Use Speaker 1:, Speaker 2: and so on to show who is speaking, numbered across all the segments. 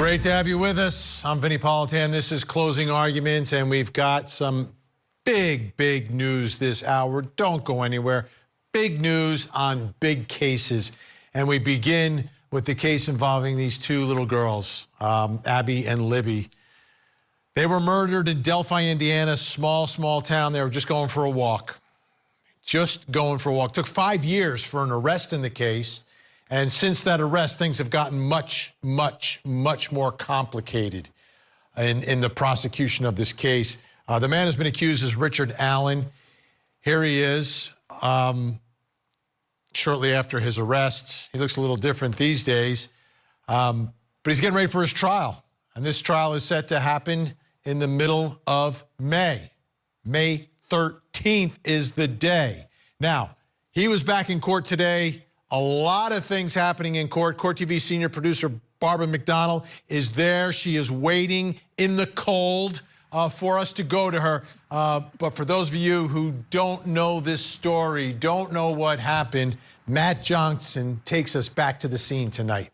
Speaker 1: Great to have you with us. I'm Vinny Politan. This is Closing Arguments, and we've got some big news this hour. Don't go anywhere. Big news on big cases. And we begin with the case involving these two little girls, Abby and Libby. They were murdered in Delphi, Indiana, small town. They were just going for a walk. Took 5 years for an arrest in the case. And since that arrest, things have gotten much more complicated in the prosecution of this case. The man who's been accused is Richard Allen. Here he is, shortly after his arrest. He looks a little different these days, but he's getting ready for his trial. And this trial is set to happen in the middle of May. May 13th is the day. Now, he was back in court today. A lot of things happening in court. Court TV senior producer Barbara McDonald is there. She is waiting in the cold for us to go to her. But for those of you who don't know this story, don't know what happened, Matt Johnson takes us back to the scene tonight.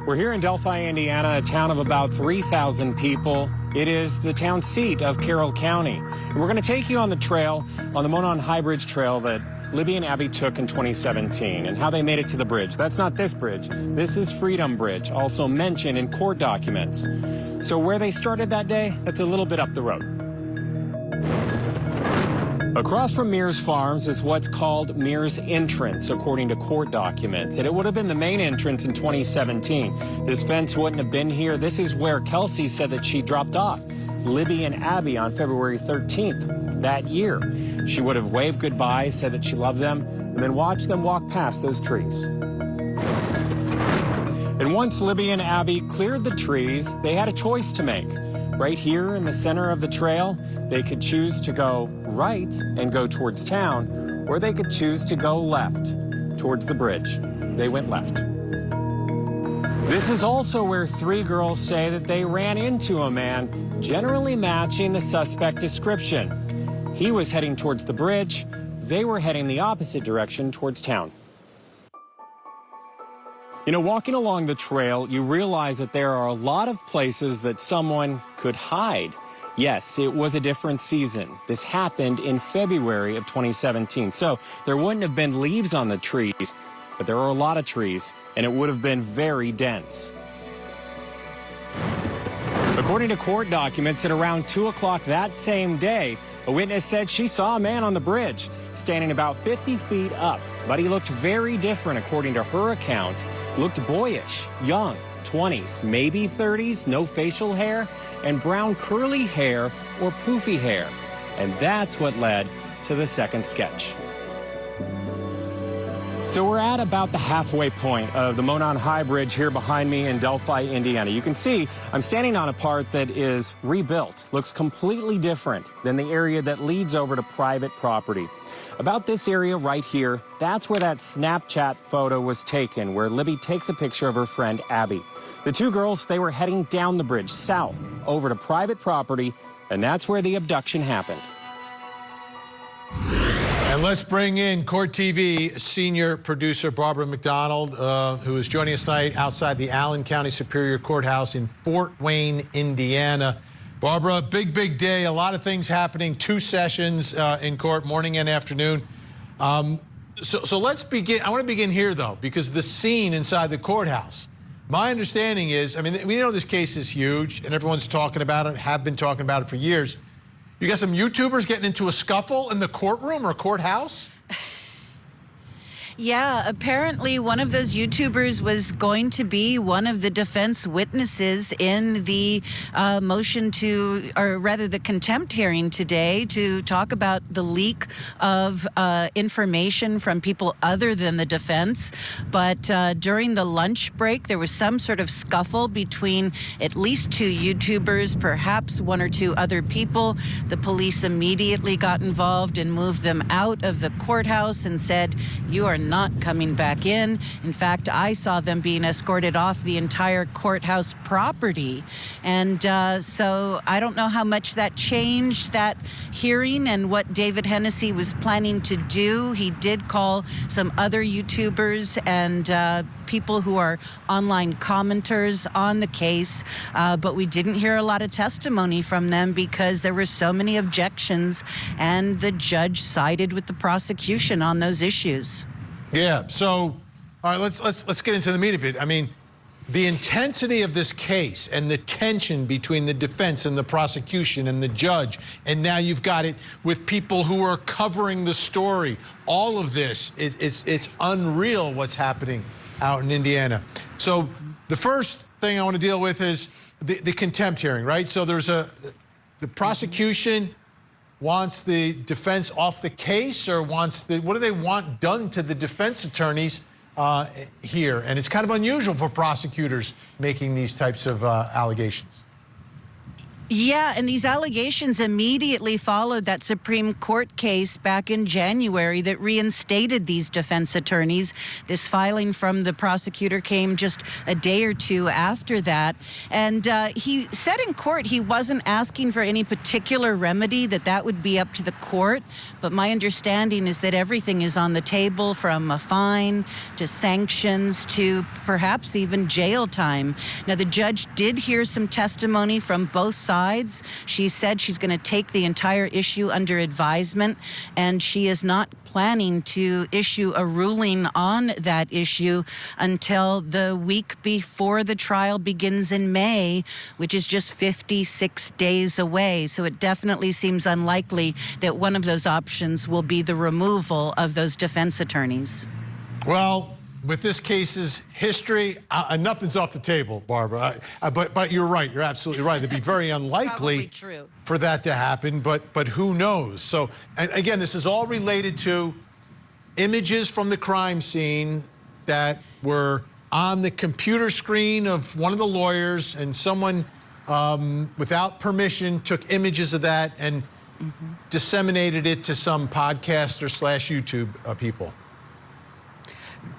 Speaker 2: We're here in Delphi, Indiana, a town of about 3,000 people. It is the town seat of Carroll County. And we're going to take you on the trail, on the Monon High Bridge Trail that Libby and Abby took in 2017 and how they made it to the bridge. That's not this bridge. This is Freedom Bridge, also mentioned in court documents. So where they started that day, that's a little bit up the road. Across from Mears Farms is what's called Mears Entrance, according to court documents. And it would have been the main entrance in 2017. This fence wouldn't have been here. This is where Kelsey said that she dropped off Libby and Abby on February 13th that year. She would have waved goodbye, said that she loved them, and then watched them walk past those trees. And once Libby and Abby cleared the trees, they had a choice to make. Right here in the center of the trail, they could choose to go right and go towards town, or they could choose to go left towards the bridge. They went left. This is also where three girls say that they ran into a man generally matching the suspect description. He was heading towards the bridge. They were heading the opposite direction towards town. You know, walking along the trail, you realize that there are a lot of places that someone could hide. Yes, it was a different season. This happened in February of 2017. So there wouldn't have been leaves on the trees, but there are a lot of trees, and it would have been very dense. According to court documents, at around 2 o'clock that same day, a witness said she saw a man on the bridge, standing about 50 feet up. But he looked very different, according to her account. Looked boyish, young, 20s, maybe 30s, no facial hair, and brown curly hair or poofy hair. And that's what led to the second sketch. So we're at about the halfway point of the Monon High Bridge here behind me in Delphi, Indiana. You can see I'm standing on a part that is rebuilt, looks completely different than the area that leads over to private property. About this area right here, that's where that Snapchat photo was taken, where Libby takes a picture of her friend Abby. The two girls, they were heading down the bridge south over to private property, and that's where the abduction happened.
Speaker 1: And let's bring in Court TV senior producer Barbara McDonald, who is joining us tonight outside the Allen County Superior Courthouse in Fort Wayne, Indiana. Barbara, big day, a lot of things happening, 2 sessions in court, morning and afternoon. So let's begin. I want to begin here, though, because the scene inside the courthouse. My understanding is, I mean, we know this case is huge, and everyone's talking about it, have been talking about it for years. You got some YouTubers getting into a scuffle in the courtroom or courthouse?
Speaker 3: Yeah, apparently one of those YouTubers was going to be one of the defense witnesses in the motion to, or rather the contempt hearing today, to talk about the leak of information from people other than the defense. But during the lunch break, there was some sort of scuffle between at least 2 YouTubers, perhaps 1 or 2 other people. The police immediately got involved and moved them out of the courthouse and said, "You are them not coming back in. In fact, I saw them being escorted off the entire courthouse property. And so I don't know how much that changed that hearing and what David Hennessy was planning to do. He did call some other YouTubers and people who are online commenters on the case, but we didn't hear a lot of testimony from them because there were so many objections, and the judge sided with the prosecution on those issues.
Speaker 1: Yeah. So, all right, let's get into the meat of it. I mean, the intensity of this case and the tension between the defense and the prosecution and the judge, and now you've got it with people who are covering the story. All of this, it's unreal what's happening out in Indiana. So the first thing I want to deal with is the contempt hearing, right? So there's the prosecution wants the defense off the case, or what do they want done to the defense attorneys here? And it's kind of unusual for prosecutors making these types of allegations.
Speaker 3: Yeah, and these allegations immediately followed that Supreme Court case back in January that reinstated these defense attorneys. This filing from the prosecutor came just a day or two after that. And he said in court he wasn't asking for any particular remedy, that would be up to the court. But my understanding is that everything is on the table, from a fine to sanctions to perhaps even jail time. Now, the judge did hear some testimony from both sides. She said she's going to take the entire issue under advisement, and she is not planning to issue a ruling on that issue until the week before the trial begins in May, which is just 56 days away. So it definitely seems unlikely that one of those options will be the removal of those defense attorneys.
Speaker 1: Well, with this case's history, nothing's off the table, Barbara. But you're right. You're absolutely right. It'd be very unlikely for that to happen, but who knows? So, and again, this is all related to images from the crime scene that were on the computer screen of one of the lawyers, and someone without permission took images of that and disseminated it to some podcaster / YouTube people.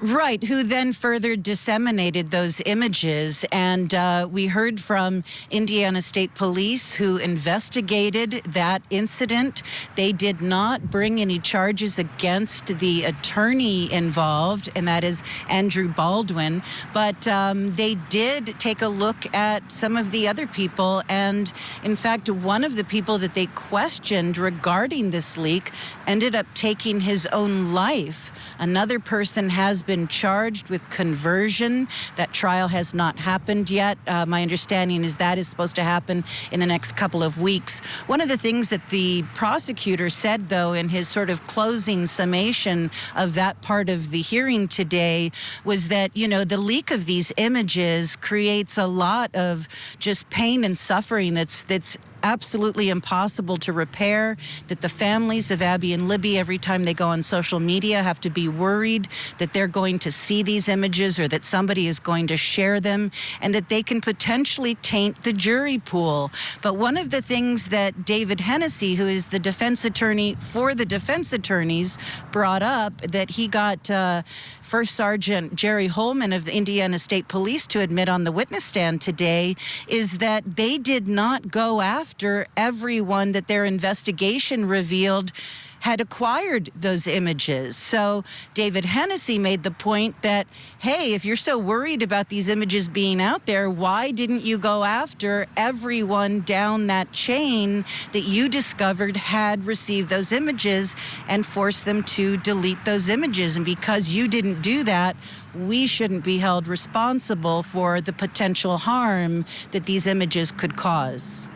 Speaker 3: Right, who then further disseminated those images. And we heard from Indiana State Police, who investigated that incident. They did not bring any charges against the attorney involved, and that is Andrew Baldwin. But they did take a look at some of the other people. And in fact, one of the people that they questioned regarding this leak ended up taking his own life. Another person has been charged with conversion. That trial has not happened yet. My understanding is that is supposed to happen in the next couple of weeks. One of the things that the prosecutor said, though, in his sort of closing summation of that part of the hearing today was that, you know, the leak of these images creates a lot of just pain and suffering that's absolutely impossible to repair, that the families of Abby and Libby, every time they go on social media, have to be worried that they're going to see these images or that somebody is going to share them, and that they can potentially taint the jury pool. But one of the things that David Hennessy, who is the defense attorney for the defense attorneys, brought up, that he got First Sergeant Jerry Holman of the Indiana State Police to admit on the witness stand today, is that they did not go after everyone that their investigation revealed had acquired those images. So David Hennessy made the point that, hey, if you're so worried about these images being out there, why didn't you go after everyone down that chain that you discovered had received those images and force them to delete those images? And because you didn't do that, we shouldn't be held responsible for the potential harm that these images could cause.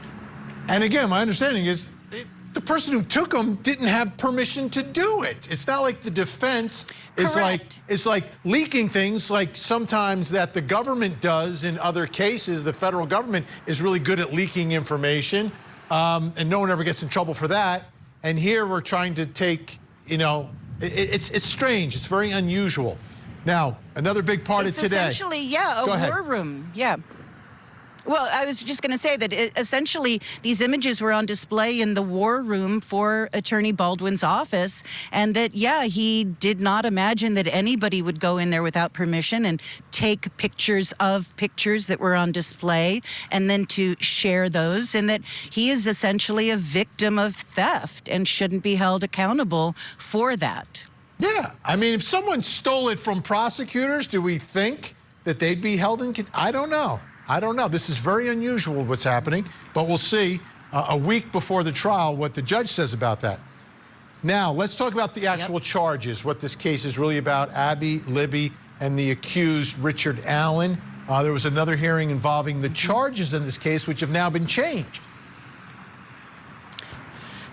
Speaker 1: And again, my understanding is the person who took them didn't have permission to do it. It's not like the defense is like leaking things like sometimes that the government does in other cases. The federal government is really good at leaking information, and no one ever gets in trouble for that. And here we're trying to take, you know, it's strange. It's very unusual. Now, another big part of today.
Speaker 3: Essentially, yeah, a war room. Yeah. Well, I was just going to say that essentially these images were on display in the war room for Attorney Baldwin's office, and that, yeah, he did not imagine that anybody would go in there without permission and take pictures of pictures that were on display and then to share those, and that he is essentially a victim of theft and shouldn't be held accountable for that.
Speaker 1: Yeah, I mean, if someone stole it from prosecutors, do we think that they'd be held in? I don't know. I don't know. This is very unusual what's happening, but we'll see a week before the trial what the judge says about that. Now, let's talk about the actual charges, what this case is really about. Abby, Libby, and the accused Richard Allen. There was another hearing involving the charges in this case, which have now been changed.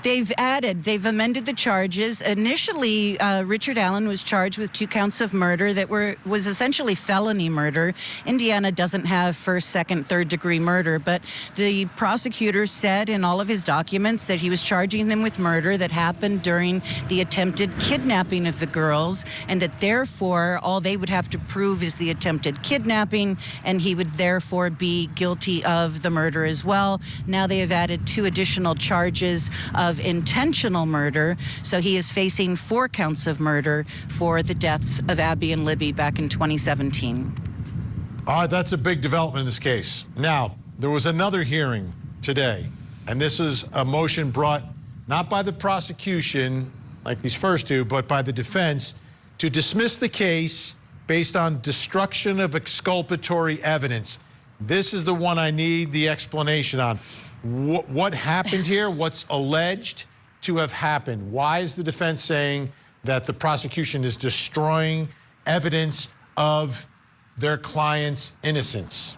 Speaker 3: They've amended the charges. Initially, Richard Allen was charged with 2 counts of murder that was essentially felony murder. Indiana doesn't have first, second, third-degree murder, but the prosecutor said in all of his documents that he was charging him with murder that happened during the attempted kidnapping of the girls, and that therefore all they would have to prove is the attempted kidnapping, and he would therefore be guilty of the murder as well. Now they have added 2 additional charges of intentional murder, so he is facing 4 counts of murder for the deaths of Abby and Libby back in 2017.
Speaker 1: All right, that's a big development in this case. Now, there was another hearing today, and this is a motion brought not by the prosecution, like these first 2, but by the defense, to dismiss the case based on destruction of exculpatory evidence. This is the one I need the explanation on. What happened here? What's alleged to have happened? Why is the defense saying that the prosecution is destroying evidence of their client's innocence?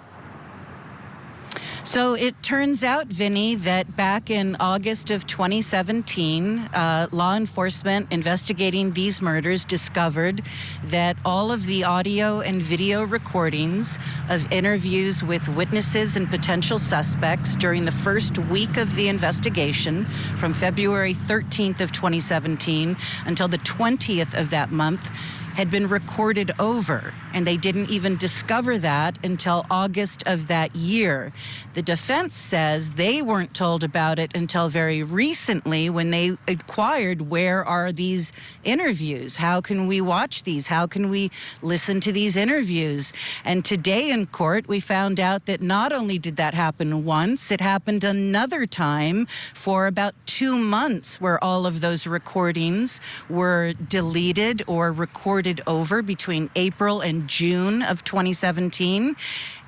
Speaker 3: So it turns out, Vinny, that back in August of 2017, law enforcement investigating these murders discovered that all of the audio and video recordings of interviews with witnesses and potential suspects during the first week of the investigation, from February 13th of 2017 until the 20th of that month, had been recorded over, and they didn't even discover that until August of that year. The defense says they weren't told about it until very recently when they inquired, where are these interviews? How can we watch these? How can we listen to these interviews? And today in court, we found out that not only did that happen once, it happened another time for about 2 months, where all of those recordings were deleted or recorded over between April and June of 2017.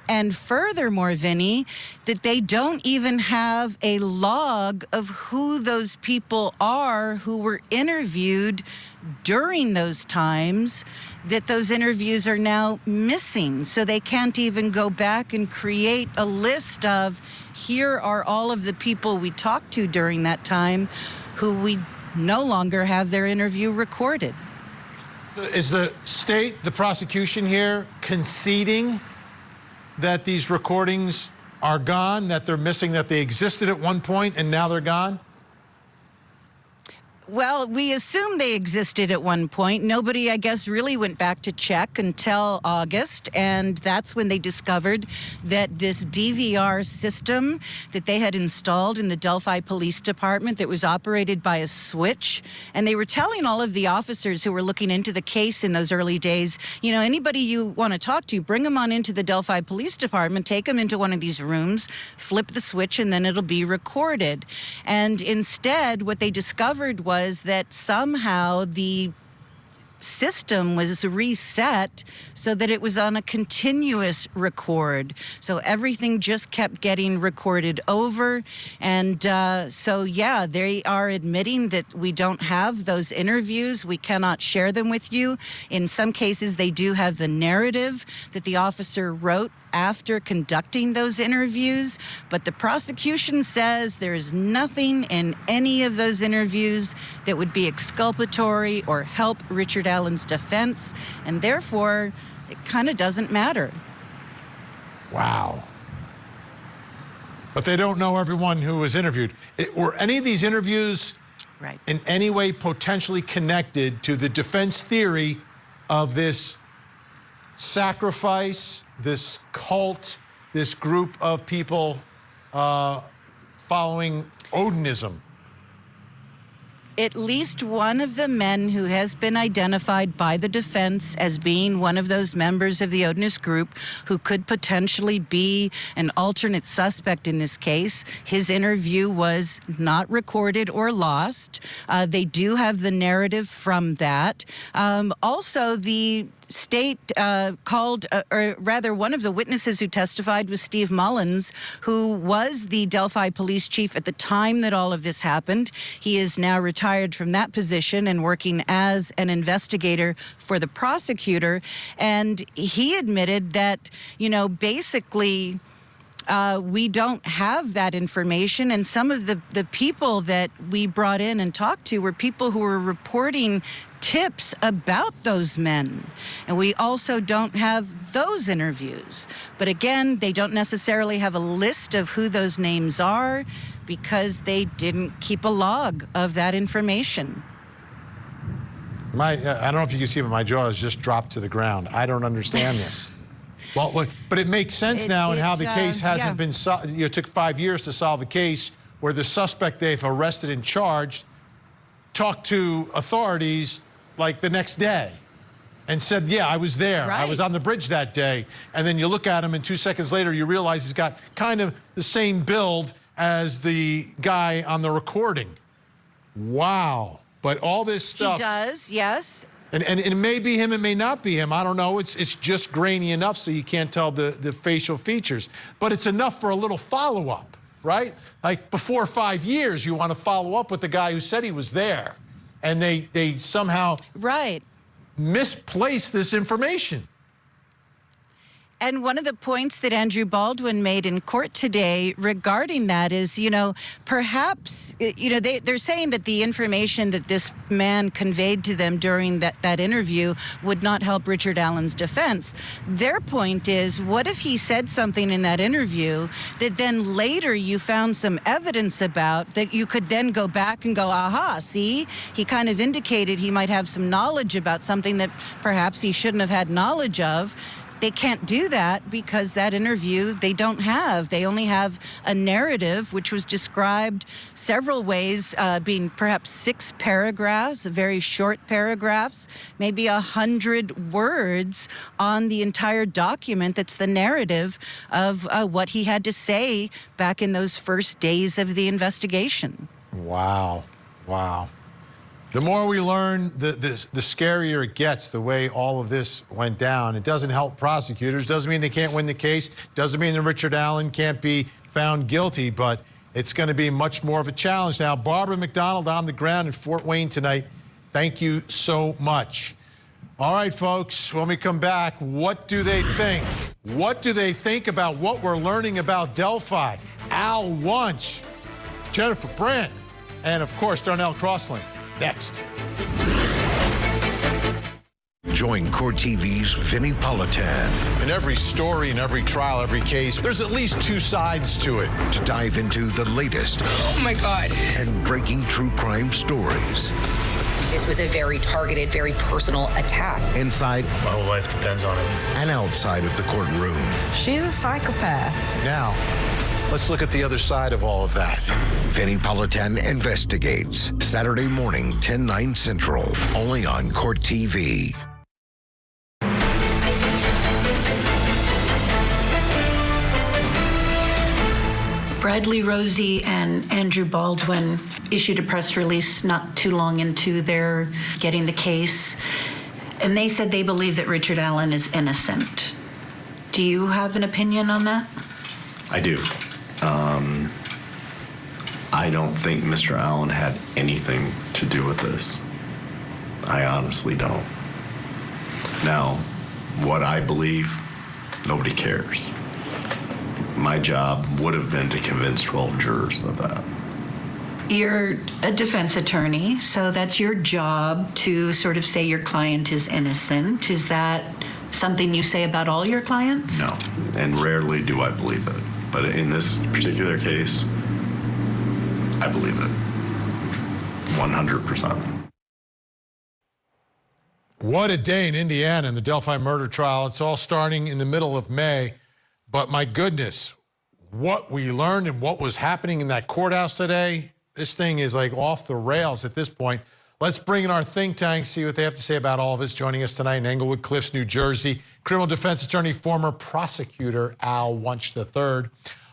Speaker 3: And furthermore, Vinny, that they don't even have a log of who those people are who were interviewed during those times, that those interviews are now missing. So they can't even go back and create a list of, here are all of the people we talked to during that time who we no longer have their interview recorded.
Speaker 1: Is the state, the prosecution here, conceding that these recordings are gone, that they're missing, that they existed at one point and now they're gone?
Speaker 3: Well, we assume they existed at one point. Nobody, I guess, really went back to check until August, and that's when they discovered that this DVR system that they had installed in the Delphi Police Department that was operated by a switch, and they were telling all of the officers who were looking into the case in those early days, you know, anybody you want to talk to, bring them on into the Delphi Police Department, take them into one of these rooms, flip the switch, and then it'll be recorded. And instead, what they discovered was that somehow the system was reset so that it was on a continuous record. So everything just kept getting recorded over. And so, yeah, they are admitting that we don't have those interviews. We cannot share them with you. In some cases, they do have the narrative that the officer wrote after conducting those interviews, but the prosecution says there's nothing in any of those interviews that would be exculpatory or help Richard Allen's defense, and therefore it kind of doesn't matter.
Speaker 1: Wow. But they don't know everyone who was interviewed. Were any of these interviews in any way potentially connected to the defense theory of this sacrifice, this cult, this group of people following Odinism?
Speaker 3: At least one of the men who has been identified by the defense as being one of those members of the Odinist group who could potentially be an alternate suspect in this case. His interview was not recorded or lost. They do have the narrative from that. Also, the state or rather one of the witnesses who testified was Steve Mullins, who was the Delphi police chief at the time that all of this happened. He is now retired from that position and working as an investigator for the prosecutor. And he admitted that, basically, we don't have that information, and some of the people that we brought in and talked to were people who were reporting tips about those men. And we also don't have those interviews. But again, they don't necessarily have a list of who those names are because they didn't keep a log of that information.
Speaker 1: I don't know if you can see, but my jaw has just dropped to the ground. I don't understand this. Well, but it makes sense now in how the case hasn't been solved. It took 5 years to solve a case where the suspect they've arrested and charged talked to authorities like the next day and said, yeah, I was there.
Speaker 3: Right.
Speaker 1: I was on the bridge that day. And then you look at him and 2 seconds later you realize he's got kind of the same build as the guy on the recording. Wow. But all this stuff.
Speaker 3: He does, yes.
Speaker 1: And it may be him, it may not be him. I don't know. It's just grainy enough so you can't tell the facial features. But it's enough for a little follow-up, right? Like before 5 years, you want to follow up with the guy who said he was there. And they somehow misplaced this information.
Speaker 3: And one of the points that Andrew Baldwin made in court today regarding that is, perhaps, they're saying that the information that this man conveyed to them during that interview would not help Richard Allen's defense. Their point is, what if he said something in that interview that then later you found some evidence about that you could then go back and go, aha, see, he kind of indicated he might have some knowledge about something that perhaps he shouldn't have had knowledge of. They can't do that because that interview they don't have. They only have a narrative, which was described several ways, being perhaps 6 paragraphs, very short paragraphs, maybe 100 words on the entire document that's the narrative of what he had to say back in those first days of the investigation.
Speaker 1: Wow. Wow. The more we learn, the scarier it gets, the way all of this went down. It doesn't help prosecutors. Doesn't mean they can't win the case. Doesn't mean that Richard Allen can't be found guilty, but it's going to be much more of a challenge now. Barbara McDonald on the ground in Fort Wayne tonight. Thank you so much. All right, folks, when we come back, what do they think? What do they think about what we're learning about Delphi? Al Wunsch, Jennifer Brand, and, of course, Darnell Crossland. Next.
Speaker 4: Join Court TV's Vinny Politan.
Speaker 1: In every story, in every trial, every case, there's at least 2 sides to it.
Speaker 4: To dive into the latest.
Speaker 5: Oh, my God.
Speaker 4: And breaking true crime stories.
Speaker 6: This was a very targeted, very personal attack.
Speaker 4: Inside.
Speaker 7: My whole life depends on it.
Speaker 4: And outside of the courtroom.
Speaker 8: She's a psychopath.
Speaker 1: Now, let's look at the other side of all of that.
Speaker 4: Vinny Politan Investigates. Saturday morning, 10/9 Central. Only on Court TV.
Speaker 3: Bradley Rosie and Andrew Baldwin issued a press release not too long into their getting the case, and they said they believe that Richard Allen is innocent. Do you have an opinion on that?
Speaker 9: I do. I don't think Mr. Allen had anything to do with this. I honestly don't. Now, what I believe, nobody cares. My job would have been to convince 12 jurors of that.
Speaker 3: You're a defense attorney, so that's your job to sort of say your client is innocent. Is that something you say about all your clients?
Speaker 9: No, and rarely do I believe it. But in this particular case, I believe it. 100%.
Speaker 1: What a day in Indiana in the Delphi murder trial. It's all starting in the middle of May. But my goodness, what we learned and what was happening in that courthouse today, this thing is like off the rails at this point. Let's bring in our think tank, see what they have to say about all of this. Joining us tonight in Englewood Cliffs, New Jersey, criminal defense attorney, former prosecutor Al Wunsch III.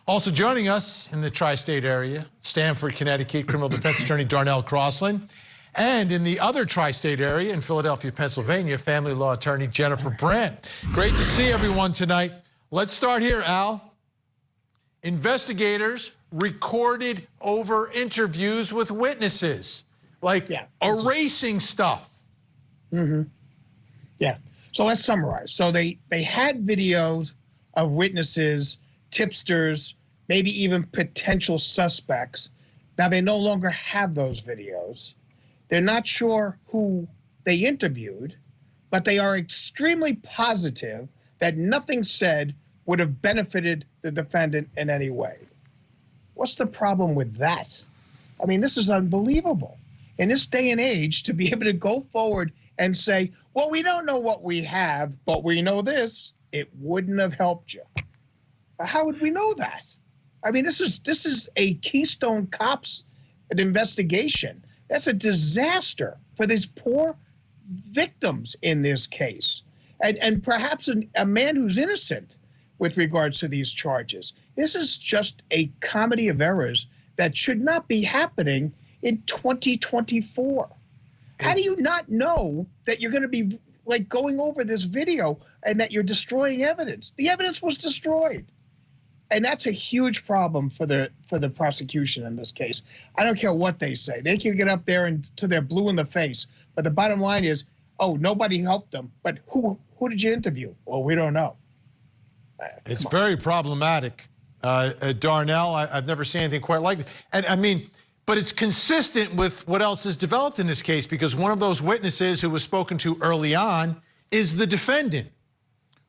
Speaker 1: Also joining us in the tri-state area, Stamford, Connecticut, criminal defense attorney Darnell Crosland. And in the other tri-state area in Philadelphia, Pennsylvania, family law attorney Jennifer Brandt. Great to see everyone tonight. Let's start here, Al. Investigators recorded over interviews with witnesses, like erasing stuff.
Speaker 5: Mm-hmm. Yeah. So let's summarize. So they had videos of witnesses, tipsters, maybe even potential suspects. Now they no longer have those videos. They're not sure who they interviewed, but they are extremely positive that nothing said would have benefited the defendant in any way. What's the problem with that? I mean, this is unbelievable. In this day and age, to be able to go forward and say, well, we don't know what we have, but we know this, it wouldn't have helped you. How would we know that? I mean, this is a Keystone Cops investigation. That's a disaster for these poor victims in this case. And perhaps a man who's innocent with regards to these charges. This is just a comedy of errors that should not be happening in 2024. How do you not know that you're going to be like going over this video and that you're destroying evidence? The evidence was destroyed. And that's a huge problem for the prosecution in this case. I don't care what they say. They can get up there and till they're blue in the face. But the bottom line is, oh, nobody helped them. But who did you interview? Well, we don't know.
Speaker 1: It's very problematic. Darnell, I've never seen anything quite like it. And I mean, but it's consistent with what else is developed in this case, because one of those witnesses who was spoken to early on is the defendant,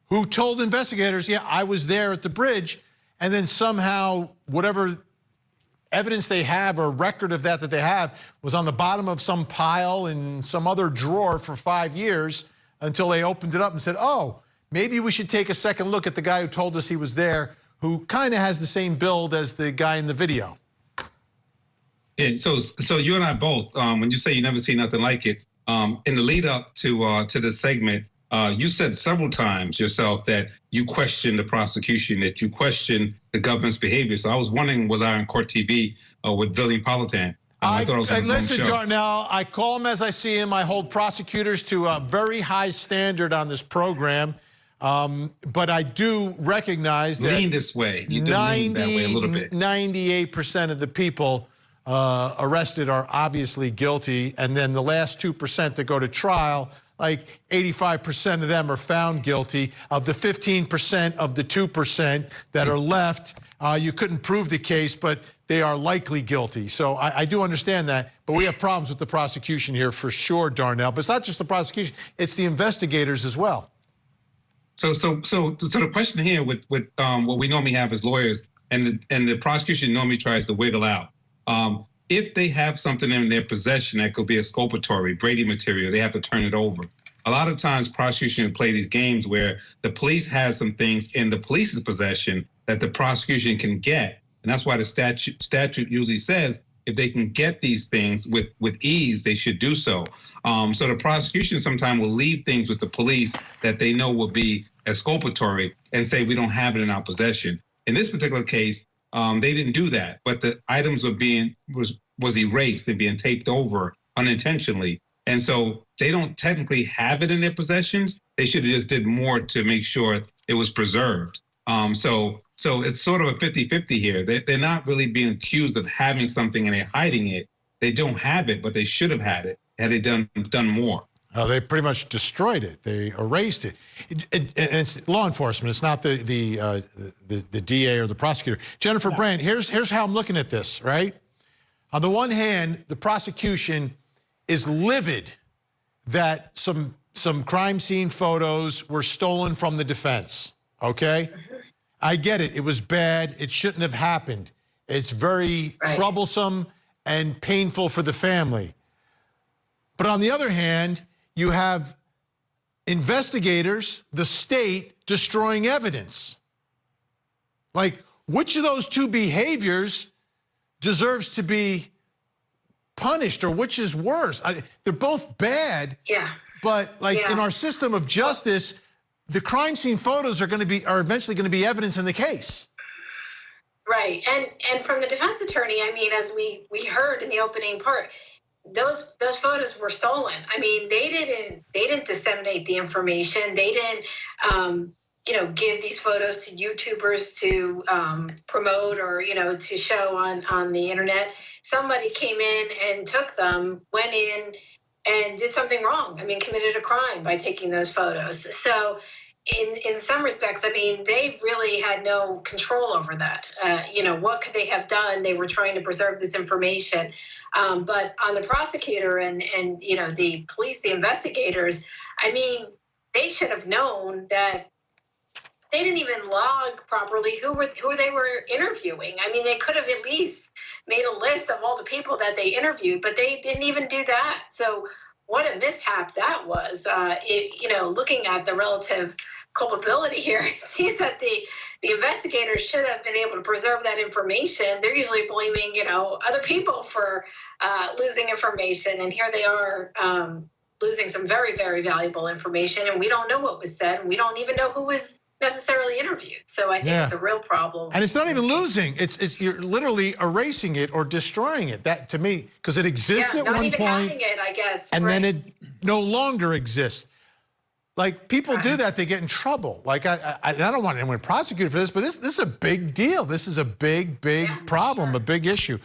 Speaker 1: who told investigators, yeah, I was there at the bridge, and then somehow whatever evidence they have or record of that they have was on the bottom of some pile in some other drawer for 5 years until they opened it up and said, oh, maybe we should take a second look at the guy who told us he was there, who kind of has the same build as the guy in the video.
Speaker 7: Yeah, so you and I both, when you say you never see nothing like it, in the lead up to this segment, you said several times yourself that you questioned the prosecution, that you questioned the government's behavior. So I was wondering, was I on Court TV with Billy Politan? I thought I was on the
Speaker 1: listen,
Speaker 7: show.
Speaker 1: Darnell, I call him as I see him. I hold prosecutors to a very high standard on this program. But I do recognize that
Speaker 7: lean this way. You do lean that way a little bit.
Speaker 1: 98% of the people arrested are obviously guilty, and then the last 2% that go to trial, like 85% of them are found guilty. Of the 15% of the 2% that are left, you couldn't prove the case, but they are likely guilty. So I do understand that, but we have problems with the prosecution here for sure, Darnell. But it's not just the prosecution, it's the investigators as well.
Speaker 7: So the question here with what we normally have as lawyers, and the prosecution normally tries to wiggle out. If they have something in their possession that could be exculpatory, Brady material, they have to turn it over. A lot of times prosecution play these games where the police has some things in the police's possession that the prosecution can get. And that's why the statute usually says if they can get these things with ease, they should do so. So the prosecution sometimes will leave things with the police that they know will be exculpatory and say, we don't have it in our possession. In this particular case, they didn't do that, but the items was erased and being taped over unintentionally. And so they don't technically have it in their possessions. They should have just did more to make sure it was preserved. So it's sort of a 50-50 here. They're not really being accused of having something and they're hiding it. They don't have it, but they should have had it had they done more.
Speaker 1: They pretty much destroyed it. They erased it. And it's law enforcement. It's not the DA or the prosecutor. Jennifer Brandt, here's how I'm looking at this, right? On the one hand, the prosecution is livid that some crime scene photos were stolen from the defense, okay? I get it. It was bad. It shouldn't have happened. It's very troublesome and painful for the family. But on the other hand, you have investigators, the state, destroying evidence. Like, which of those two behaviors deserves to be punished, or which is worse? They're both bad.
Speaker 10: Yeah.
Speaker 1: But like in our system of justice, the crime scene photos are eventually going to be evidence in the case.
Speaker 10: Right. And from the defense attorney, I mean, as we heard in the opening part, those photos were stolen. I mean, they didn't disseminate the information. They didn't give these photos to YouTubers to promote or, to show on the internet. Somebody came in and took them, went in and did something wrong. I mean, committed a crime by taking those photos. So in some respects, I mean, they really had no control over that. What could they have done? They were trying to preserve this information. But on the prosecutor and the police, the investigators, I mean, they should have known that they didn't even log properly who they were interviewing. I mean, they could have at least made a list of all the people that they interviewed, but they didn't even do that. So what a mishap that was. Looking at the relative culpability here, it seems that the investigators should have been able to preserve that information. They're usually blaming, other people for losing information, and here they are losing some very, very valuable information, and we don't know what was said, and we don't even know who was necessarily interviewed. So I think it's a real problem.
Speaker 1: And it's not even losing. It's you're literally erasing it or destroying it. That, to me, because it exists at one point,
Speaker 10: having it, I guess,
Speaker 1: and then it no longer exists. Like, people do that, they get in trouble. Like, I don't want anyone prosecuted for this, but this is a big deal. This is a big problem, a big issue.